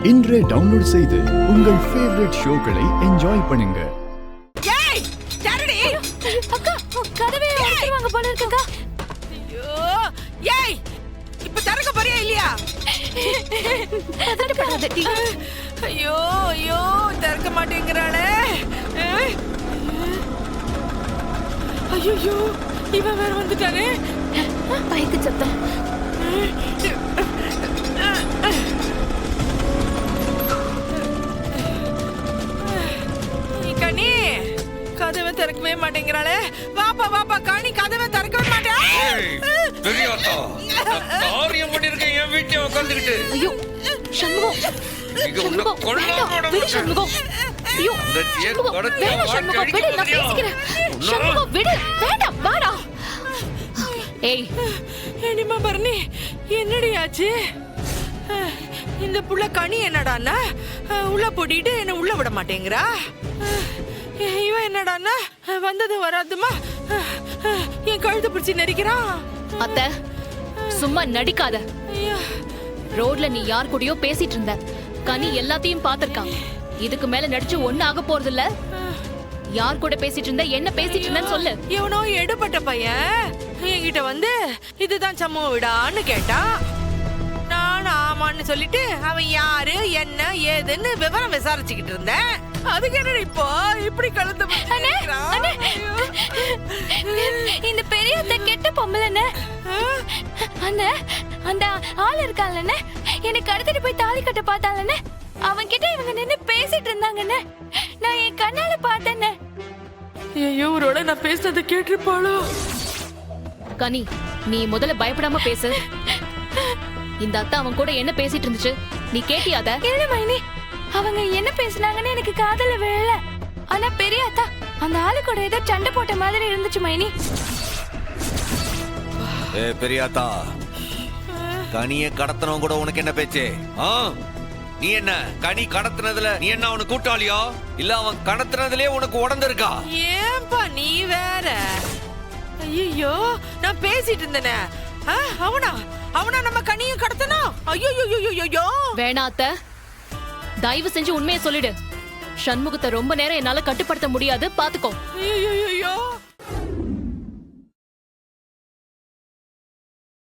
இன்றே டவுன்லோட் செய்து உங்கள் ஃபேவரட் ஷோக்களை என்ஜாய் பண்ணுங்க. ஏய் டரடி அக்கா கதவே அடைவாங்க போல இருக்குங்க. ஐயோ ஏய் இப்ப தரக்க போறியா இல்லையா? பதட்டப்படாதடி. ஐயோ ஐயோ தரக்க மாட்டேங்கறானே. ஐயோ இவன் வேற வந்துட்டானே. பைக்கு சத்தம். கனி கதவை திறக்கவே மாட்டேங்கிறாளே. வாப்பா வாப்பா கனி கதவை திறக்கவே மாட்டே. பெரியாத்தா காரியம் பண்ணிருக்கேன் என் வீட்டுல உட்கார்ந்துகிட்டு. ஐயோ சண்முகம். இங்க உன்னை கொல்லாம விடு சண்முகம். ஐயோ சண்முகம் வேணாம் சண்முகம் விடு நான் பேசிக்கிறேன். சண்முகம் விடு வேண்டாம் வாடா. ஏய் என்னமா பரணி என்னடி ஆச்சு? இந்த புள்ள கனி என்னடான்னா உள்ள போட்டிட்டு என்ன உள்ள விட மாட்டேங்கிறா. இவன் என்னடான்னா வந்தது வராதுமா என் கழுத்தை பிடிச்சி நடிக்கிறான். அத்தை சும்மா நடிக்காத. ஐயோ ரோட்ல நீ யார் கூடயோ பேசிட்டு இருந்த. கனி எல்லாத்தையும் பாத்திருக்கான். இதுக்கு மேல நடிச்சு ஒண்ணு ஆக போறது இல்ல. யார் கூட பேசிட்டு இருந்த என்ன பேசிட்டு இருந்தன்னு சொல்லு. எவனோ எடுபட்ட பையன் என்கிட்ட வந்து இதுதான் சம்மு விடான்னு கேட்டான். நான் ஆமான்னு சொல்லிட்டு அவன் யாரு என்ன ஏதுன்னு விவரம் விசாரிச்சுக்கிட்டு இருந்தேன். அதுக்கு என்ன இப்போ இப்படி கலந்து இந்த பெரிய கெட்ட பொம்பளைன்னு அந்த அந்த ஆள் இருக்காங்கன்னு எனக்கு கடத்திட்டு போய் தாலி கட்ட பார்த்தாங்கன்னு அவன் கிட்ட இவங்க நின்னு பேசிட்டு இருந்தாங்கன்னு நான் என் கண்ணால பார்த்தேன்னு. ஐயோ இவரோட நான் பேசுனதை கேட்டிருப்பாளோ? கனி நீ முதல்ல பயப்படாம பேசு. இந்த அத்தா அவன் கூட என்ன பேசிட்டு இருந்துச்சு நீ கேட்டியாத? இல்ல மைனி அவங்க என்ன பேசினாங்கன்னு எனக்கு காதுல விழல. ஆனா பெரிய அத்தா அந்த ஆளு கூட ஏதோ சண்டை போட்ட மாதிரி இருந்துச்சு மைனி. ஏ பெரியாத்தா கனிய கடத்தனவங்க கூட உனக்கு என்ன பேச்சு? நீ என்ன கனி கடத்தினதுல நீ என்ன அவனு கூட்டாளியா இல்ல அவன் கடத்தினதுலயே உனக்கு உடந்து இருக்கா? ஏன்பா நீ வேற. ஐயோ நான் பேசிட்டு இருந்தேனே. அவனா அவனா நம்ம கனியும் கடத்தனா? ஐயோ வேணா அத்தை தயவு செஞ்சு உண்மையை சொல்லிடு. சண்முகத்தை ரொம்ப நேரம் என்னால கட்டுப்படுத்த முடியாது பாத்துக்கோ. ஐயோ